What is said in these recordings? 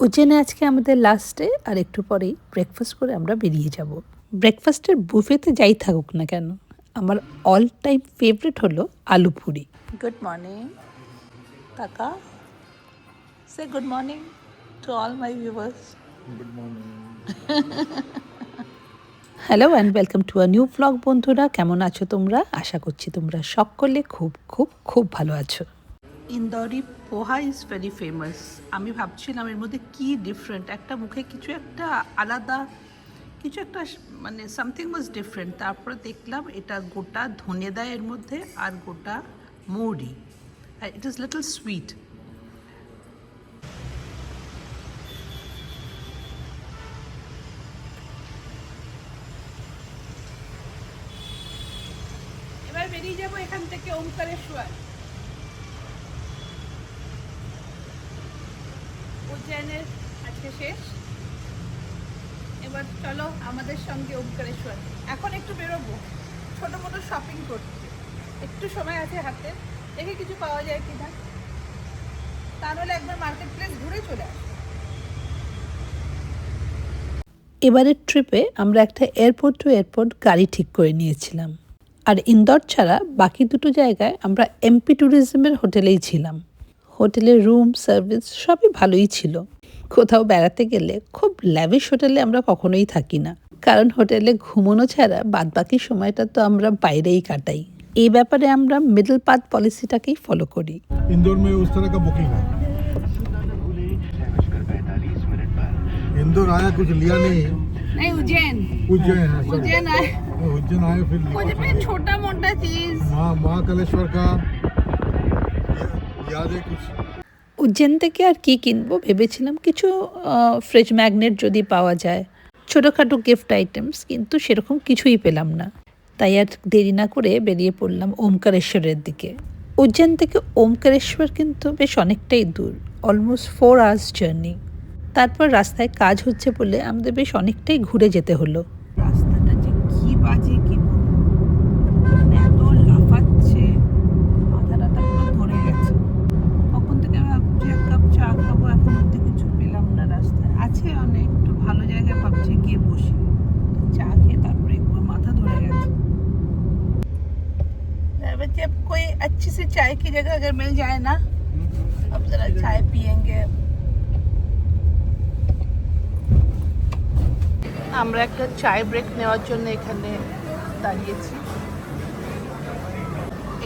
উজ্জয়নে আজকে আমাদের last day, আর একটু পরেই ব্রেকফাস্ট করে আমরা বেরিয়ে যাব। ব্রেকফাস্টের বুফেতে যাই থাকুক না কেন, আমার অল টাইম ফেভারিট হলো আলু পুরি। গুড মর্নিং কাকা, say good morning to all my viewers. Good morning. Hello and welcome to a new blog. বন্ধুরা, কেমন আছো তোমরা? আশা করছি তোমরা সকলে খুব খুব খুব ভালো আছো। ইন্দোরি পোহা ইজ ভেরি ফেমাস। আমি ভাবছিলাম এর মধ্যে কি ডিফারেন্ট, একটা মুখে কিছু একটা আলাদা, কিছু একটা মানে সামথিং ওয়াজ ডিফারেন্ট। তারপরে দেখলাম এটা গোটা ধনে দেয় এর মধ্যে, আর গোটা মৌরি। It is little sweet. এবার বেরিয়ে যাবো এখান থেকে ওমকারেশ্বর। উজ্জয়নের আজকে শেষ। এবার চলো আমাদের সঙ্গে ওমকারেশ্বর। এখন একটু বেরোবো ছোটো মোটো শপিং করতে, একটু সময় আছে হাতে, দেখে কিছু পাওয়া যায় কিনা, তা নাহলে একবার মার্কেট প্লেস ঘুরে চলে আসবো। এবারের ট্রিপে আমরা একটা এয়ারপোর্ট টু এয়ারপোর্ট গাড়ি ঠিক করে নিয়েছিলাম, আর ইন্দোর ছাড়া বাকি দুটো জায়গায় আমরা এমপি ট্যুরিজমের হোটেলেই ছিলাম। হোটেলের রুম সার্ভিস সবই ভালোই ছিল। কোথাও বেড়াতে গেলে খুব ল্যাভিশ হোটেলে আমরা কখনোই থাকি না, কারণ হোটেলে ঘুমানো ছাড়া বাদবাকি সময়টা তো আমরা বাইরেই কাটাই। এই ব্যাপারে আমরা মিডল পাথ পলিসিটাকেই ফলো করি। इंदौर में उस तरह का बुकिंग है। इंदौर आया कुछ लिया नहीं। नहीं, उज्जैन उज्जैन है, sorry। उज्जैन आए उज्जैन आए फिर कुछ भी छोटा मोटा चीज। महाकालेश्वर का याद है कुछ। উজ্জैन থেকে আর কি কিনবো ভেবেছিলাম, কিছু ফ্রিজ ম্যাগনেট যদি পাওয়া যায়, ছোটোখাটো গিফট আইটেমস, কিন্তু সেরকম কিছুই পেলাম না। তাই আর দেরি না করে বেরিয়ে পড়লাম ওমকারেশ্বরের দিকে। উজ্জैन থেকে ওমকারেশ্বর কিন্তু বেশ অনেকটাই দূর, অলমোস্ট 4 hours জার্নি। তারপর রাস্তায় কাজ হচ্ছে বলে আমাদের বেশ অনেকটাই ঘুরে যেতে হলো। রাস্তাটা যে কি বাজে, কি মানে এত লাফাচ্ছে, মাথা টাথা পুরো ধরে গেছে। কখন থেকে ভাবছি এক কাপ চা খাবো, এখন অব্দি কিছু পেলাম না। রাস্তায় আছে অনেক, একটু ভালো জায়গায় ভাবছি গিয়ে বসি, চা খেয়ে তারপরে একবার মাথা ধরে গেছে। जब कोई अच्छी सी चाय की जगह अगर मिल जाए ना, अब जरा चाय पियेंगे। আমরা একটা চায় ব্রেক নেওয়ার জন্য এখানে দাঁড়িয়েছি।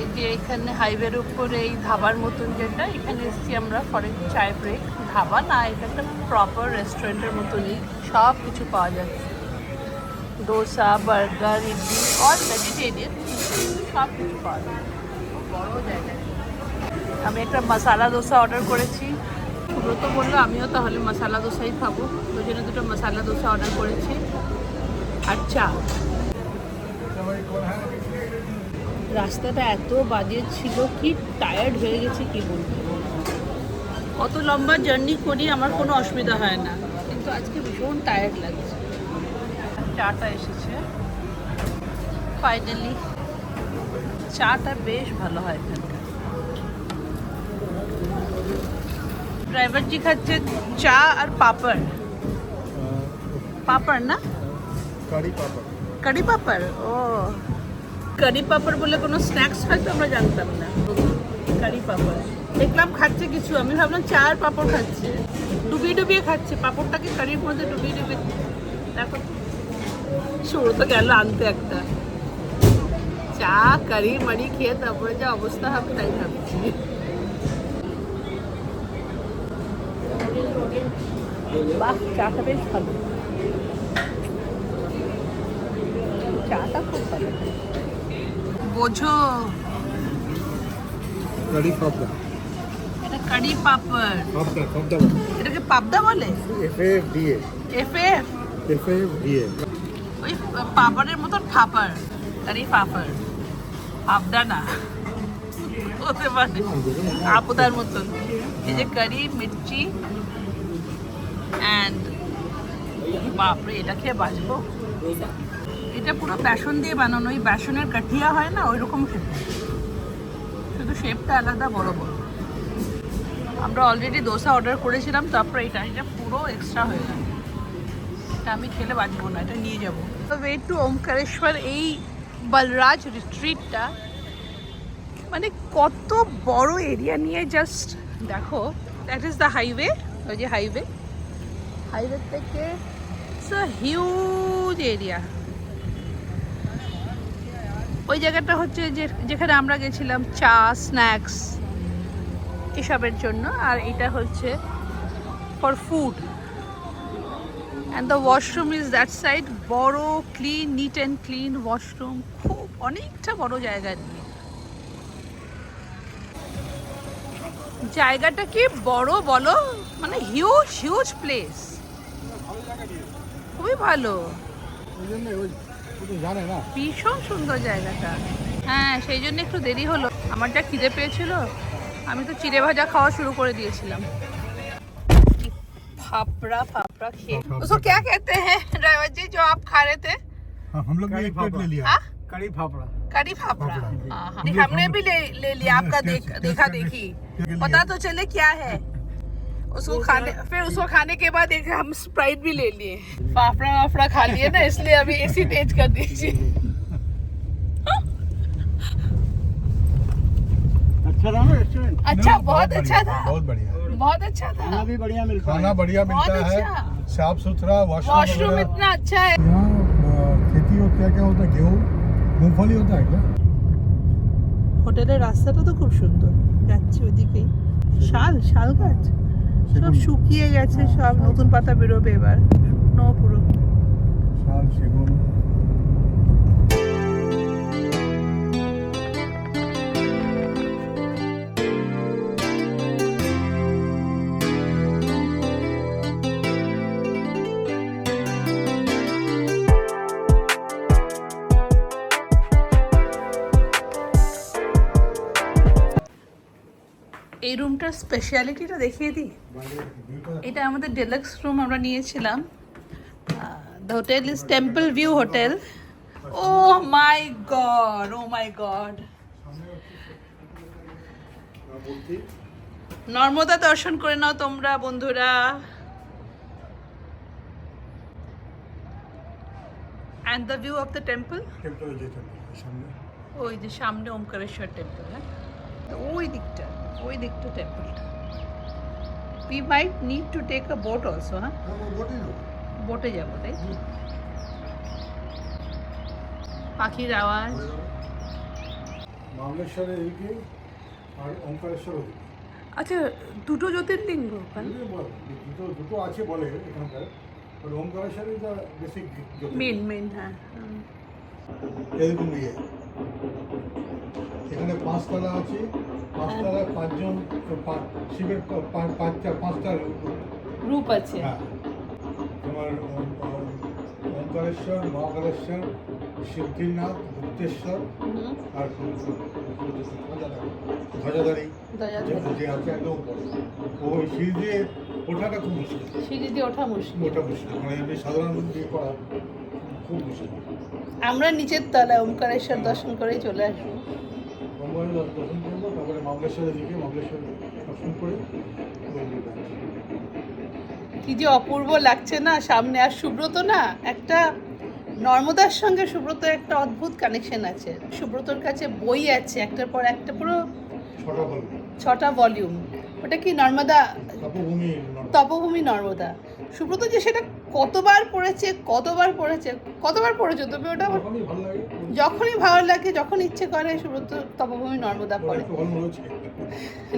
এই যে এখানে হাইওয়ের উপরে এই ধাবার মতন যেটা, এখানে এসেছি আমরা ফর এ চায় ব্রেক। ধাবা না, এটা একটা প্রপার রেস্টুরেন্টের মতনই, সব কিছু পাওয়া যাচ্ছে। Dosa, burger, idli, all vegetarian, সব কিছু পাওয়া যায়। খুব বড় জায়গায়। আমি একটা মশালা দোসা অর্ডার করেছি। সুব্রত বললো আমিও তাহলে মশালা দোসাই খাবো, ওই জন্য দুটো মশালা দোসা অর্ডার করেছি, আর চা। রাস্তাটা এত বাজে ছিল, কি টায়ার্ড হয়ে গেছে কি বলবো। অত লম্বা জার্নি করি আমার কোনো অসুবিধা হয় না, কিন্তু আজকে ভীষণ টায়ার্ড লাগছে। চাটা এসেছে ফাইনালি। চাটা বেশ ভালো হয় এখানকার। ড্রাইভার জি খাচ্ছে চা আর পাপড়। পাপড় না, कड़ी पापड़। কারি পাপড়। ও, কারি পাপড় বলে কোনো স্ন্যাক্স হয়তো আমরা জানতাম না। কারি পাপড় দেখলাম খাচ্ছে কিছু, আমি ভাবলাম চা আর পাপড় খাচ্ছে। ডুবিয়ে ডুবিয়ে খাচ্ছে পাপড়টাকে, কারির মধ্যে ডুবিয়ে ডুবিয়ে। দেখো সুর তো গেল আনতে একটা চা, কারি মারি খেয়ে তারপরে যা অবস্থা হবে তাই ভাবছি। বাহ, চাটা বেশ ভালো, চাটা খুব ভালো। বোঝো, कड़ी पापड़। এটা কারি পাপড়। पापड़ा पापड़ा এটাকে পাবদা বলে। FAFDA। এফে FAFDA। ওই পাপড়ের মতন ফাপড়, কারি পাপড়, পাবদা না হতে পারে, আপুদার মতন। এই যে কারি, মির্চি অ্যান্ড বাপরে, এটা খেয়ে বাঁচবো। এটা পুরো বেসন দিয়ে বানানো, ওই বেসনের কাঠিয়া হয় না, ওই রকম খেতে, শুধু শেপটা আলাদা, বড় বড়। আমরা অলরেডি দোসা অর্ডার করেছিলাম, তারপরে এটা পুরো এক্সট্রা হয়ে গেল। এটা আমি খেলে বাঁচবো না, এটা নিয়ে যাবো। ওয়ে টু ওমকারেশ্বর, এই বলরাজ রিট্রিটটা মানে কত বড় এরিয়া নিয়ে, জাস্ট দেখো। দ্যাট ইজ দ্য হাইওয়ে, ওই যে হাইওয়ে থেকে ইটস আ হিউজ এরিয়া। ওই জায়গাটা হচ্ছে যেখানে আমরা গেছিলাম চা স্ন্যাক্স এসবের জন্য, আর এটা হচ্ছে for food. And the washroom is that side. বড় clean, neat and clean washroom, খুব অনেকটা বড় জায়গা নিয়ে। জায়গাটা কি বড় বলো, মানে হিউজ হিউজ প্লেস, খুবই ভালো, ভীষণ সুন্দর জায়গাটা। হ্যাঁ, সেই জন্য একটু দেরি হলো। আমার যা খিদে পেয়েছিল, আমি তো চিড়ে ভাজা খাওয়া শুরু করে দিয়েছিলাম। फाफड़ा फाफड़ा खेल उसको क्या कहते हैं ड्राइवर जी जो आप खा रहे थे? हाँ, हम लोग भी एक प्लेट ले लिया। कड़ी फाफड़ा। कड़ी फाफड़ा, हाँ हाँ, हमने भी ले लिया आपका। देखा देखी, पता तो चले क्या है उसको खाने। फिर उसको खाने के बाद एक हम स्प्राइट भी ले लिए। फाफड़ा वाफड़ा खा लिए ना, इसलिए अभी एसी तेज कर दीजिए। अच्छा था ना रेस्टोरेंट? अच्छा, बहुत अच्छा था, बहुत बढ़िया, बहुत अच्छा था। खाना भी बढ़िया मिलता है। खाना बढ़िया मिलता बहुत है, अच्छा। साफ सुथरा वॉशरूम इतना अच्छा है। यहाँ खेती हो, क्या क्या होता है, गेहूँ मूंगफली होता है क्या? হোটেলের রাস্তাটা তো খুব সুন্দর, যাচ্ছে ওইদিকেই। শাল গাছ সব শুকিয়ে গেছে, সব নতুন পাতা বেরোবে এবার। পুরো শাল, সেগুন। এই রুমটার স্পেশালিটিটা দেখিয়ে দিই। এটা আমাদের ডেলাক্স রুম আমরা নিয়েছিলাম। The hotel is temple view hotel. Oh my God, oh my God, Narmada দর্শন করে নাও তোমরা বন্ধুরা। And the view of the temple, ওই যে সামনে ওমকারেশ্বর টেম্পল। হ্যাঁ, ওই দিকটা টেম্পলটা। We might need to take a boat also, huh? বোটে যাবো, তাই পাখির আওয়াজ। মামলেশ্বরের এদিকে আর ওমকারেশ্বর ওদিকে। আচ্ছা, দুটো জ্যোতির্লিঙ্গ ওখানে দুটো আছে বলে এখানকার, আর Omkareshwar is the basic main. হ্যাঁ, এরকম ইয়ে। এখানে 5 তলা আছে, 5 তলায় 5 জন শিবের 5টা রূপ আছে। হ্যাঁ, তোমার ওমকারেশ্বর, মহাকালেশ্বর, সিদ্ধিনাথ, গুপ্তেশ্বর আর ধ্বজাধারী যে আছে একদম উপরে। ওই সিঁড়ি দিয়ে ওঠাটা খুব মুশকিল। সিঁড়ি দিয়ে ওঠা মুশকিল, মানে এমনি সাধারণ দিয়ে করা খুব মুশকিল। আমরা নিচের তলায় ওমকারেশ্বর দর্শন করেই চলে আসবো। ওমকারেশ্বর দর্শন করবো, তারপরে মামলেশ্বরের দিকে মামলেশ্বর দর্শন করে কি যে অপূর্ব লাগছে না সামনে। আর সুব্রত না, একটা নর্মদার সঙ্গে সুব্রতর একটা অদ্ভুত কানেকশন আছে। সুব্রতর কাছে বই আছে একটার পর একটা, পুরো 6টা ভলিউম। ওটা কি নর্মদা, তপভূমি নর্মদা। সুব্রত যে সেটা কতবার পড়েছে তুমি ওটা? যখনই ভালো লাগে, যখন ইচ্ছে করে সুব্রত তপভূমি নর্মদা পড়ে।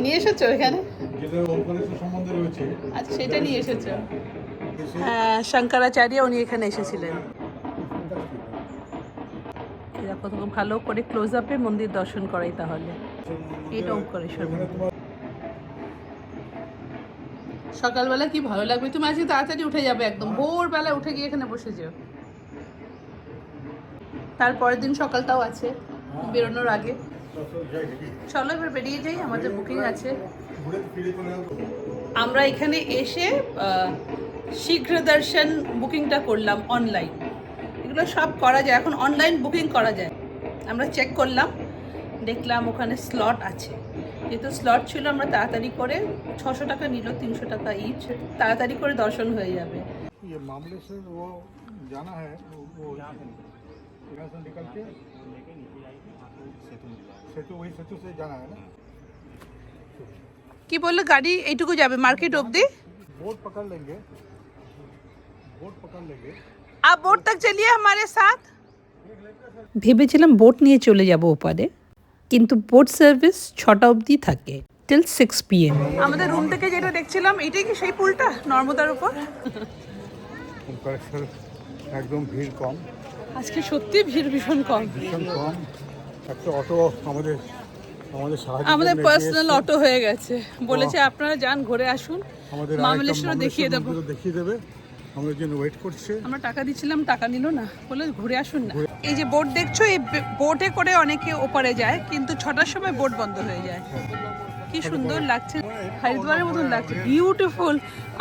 নিয়ে এসেছো এখানে? আচ্ছা, সেটা নিয়ে এসেছো। হ্যাঁ, শঙ্করাচার্য উনি এখানে এসেছিলেন। দেখো, তখন ভালো করে ক্লোজ আপে মন্দির দর্শন করাই তাহলে। এটা ওমকারেশ্বর। সকালবেলা কি ভালো লাগবে। তুমি আজকে তাড়াতাড়ি উঠে যাবে, একদম ভোরবেলা উঠে গিয়ে এখানে বসে যেও। তারপরের দিন সকালটাও আছে বেরোনোর আগে। চলো এবার বেরিয়ে যাই, আমাদের বুকিং আছে। আমরা এখানে এসে শীঘ্র দর্শন বুকিংটা করলাম অনলাইন। এগুলো সব করা যায় এখন, অনলাইন বুকিং করা যায়। আমরা চেক করলাম, দেখলাম ওখানে স্লট আছে। যেহেতু স্লট ছিল আমরা তাড়াতাড়ি করে 600 টাকা নিল, 300 টাকা ইচ, তাড়াতাড়ি করে দর্শন হয়ে যাবে। ये मामले से वो जाना है, वो यहाँ से निकल के सेतु, वही सेतु से जाना है ना। কি বললে গাড়ি এইটুকু যাবে মার্কেট অবধি? बोट पकड़ लेंगे, बोट पकड़ लेंगे। आप बोट तक चलिए हमारे साथ। ভেবেছিলাম বোট নিয়ে চলে যাব ওপারে, কিন্তু বোট সার্ভিস 6টা অবধি থাকে, টিল 6 PM। আমাদের রুম থেকে যেটা দেখছিলাম এটাই কি সেই পুলটা নর্মদার উপর? একদম ভিড় কম, আজকে সত্যি ভিড় ভীষণ কম। ভীষণ কম। একটা অটো আমাদের সাহায্য আমাদের পার্সোনাল অটো হয়ে গেছে, বলেছে আপনারা যান ঘুরে আসুন, আমাদের মামলেশ্বর দেখিয়ে দেবো। দেখিয়ে দেবে, আমাদের জন্য ওয়েট করছে। আমরা টাকা দিচ্ছিলাম, টাকা নিল না, বলে ঘুরে আসুন না। এই যে বোট দেখছো, এই বোটে করে অনেকে ওপারে যায়, কিন্তু 6টার সময় বোট বন্ধ হয়ে যায়। কি সুন্দর লাগছে, হরিদ্বারের মতন লাগছে, বিউটিফুল।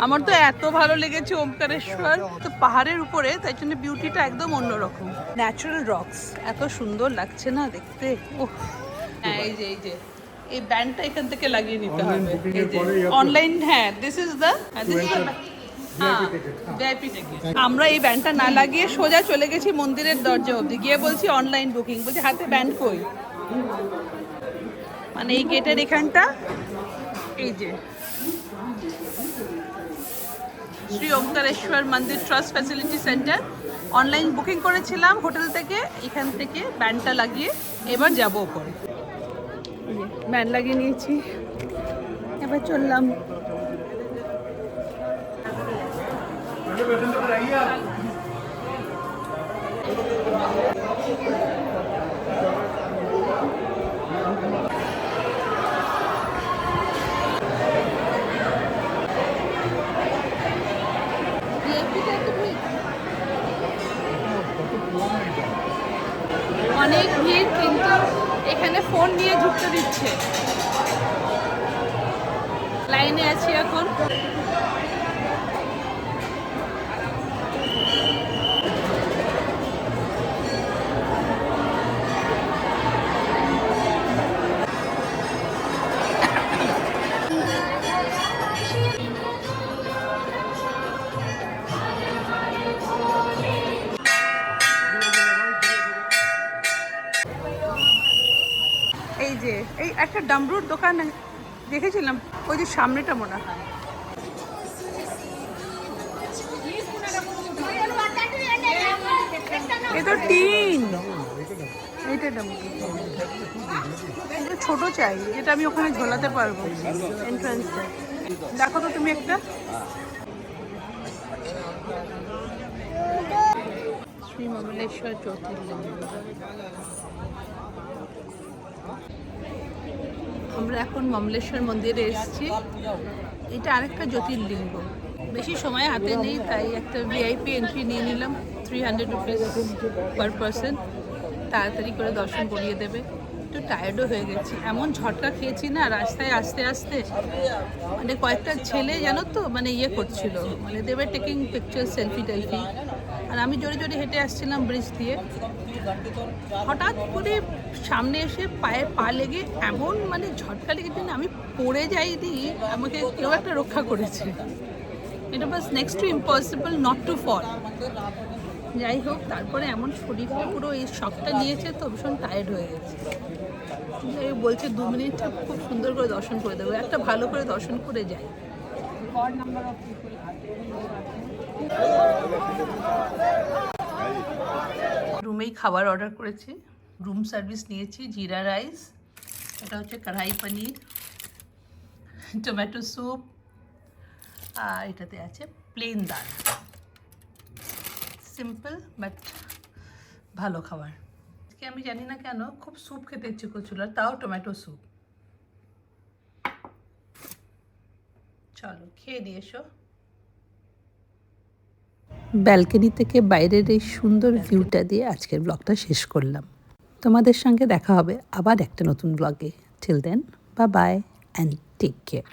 আমার তো এত ভালো লেগেছে ওমকারেশ্বর, তো পাহাড়ের উপরে, তাই জন্য বিউটিটা একদম অন্যরকম। ন্যাচারাল রকস, এত সুন্দর লাগছে না দেখতে। ওহ হ্যাঁ, এই ব্যান্ডটা এখান থেকে লাগিয়ে নিতে হবে। অনলাইন, হ্যাঁ, this is the VIP ticket. আমরা এই ব্যান্ডটা না লাগিয়ে সোজা চলে গেছি মন্দিরের দরজা অবধি, গিয়ে বলছি অনলাইন বুকিং, বলছি হাতে ব্যান্ড কই। মানে এই গেটের এখানটা, এই যে শ্রী ওমকারেশ্বর মন্দির trust facility centre, online booking করেছিলাম হোটেল থেকে, এখান থেকে ব্যান্ডটা লাগিয়ে এবার যাব ওপরে। ব্যান্ড লাগিয়ে নিয়েছি, এবার চললাম। অনেক ভিড়, কিন্তু এখানে ফোন নিয়ে ঢুকতে দিচ্ছে। লাইনে আছি এখন। এই যে এই একটা ডামরুর দোকান দেখেছিলাম, ওই যে সামনেটা মনে হয়। এ তো টিন, এইটা ডামরু। ছোট চাই, যেটা আমি ওখানে ঝোলাতে পারবো এন্ট্রান্সটা। দেখো তো তুমি একটা। শ্রী মামলেশ্বর জ্যোতির্লিঙ্গ। আমরা এখন মামলেশ্বর মন্দিরে এসেছি, এটা আরেকটা জ্যোতির্লিঙ্গ। বেশি সময় হাতে নেই, তাই একটা ভিআইপি এন্ট্রি নিয়ে নিলাম, 300 রুপিস পার পারসন। তাড়াতাড়ি করে দর্শন করিয়ে দেবে। একটু টায়ার্ডও হয়ে গেছি, এমন ঝটকা খেয়েছি না রাস্তায় আসতে আসতে। মানে কয়েকটা ছেলে জানো তো, মানে ইয়ে করছিল, মানে দেবে টেকিং পিকচার, সেলফি টেলফি, আর আমি জোরে জোরে হেঁটে আসছিলাম ব্রিজ দিয়ে। হঠাৎ করে সামনে এসে পায়ে পা লেগে এমন মানে ঝটকা লেগেছে না, আমি পড়ে যাইনি, আমাকে কেউ একটা রক্ষা করেছে। এটা was next to impossible not to fall. যাই হোক, তারপরে এমন শরীরটা পুরো এই শকটা নিয়েছে তো, ভীষণ টায়ার্ড হয়ে গেছে। যাই হোক, বলছে 2 মিনিট খুব সুন্দর করে দর্শন করে দেবো, একটা ভালো করে দর্শন করে যাই। রুমেই খাবার অর্ডার করেছি, রুম সার্ভিস নিয়েছি, জিরা রাইস, এটা হচ্ছে কড়াই পনির, টমেটো স্যুপ, আর এটাতে আছে প্লেন ডাল। সিম্পল বাট ভালো খাবার। আজকে আমি জানি না কেন খুব স্যুপ খেতে ইচ্ছে করছিল, আর তাও টমেটো স্যুপ। চলো খেয়ে দিয়ে এসো। ব্যালকনি থেকে বাইরের এই সুন্দর ভিউটা দিয়ে আজকের ব্লগটা শেষ করলাম। তোমাদের সঙ্গে দেখা হবে আবার একটা নতুন ব্লগে। Till then, bye bye and take care.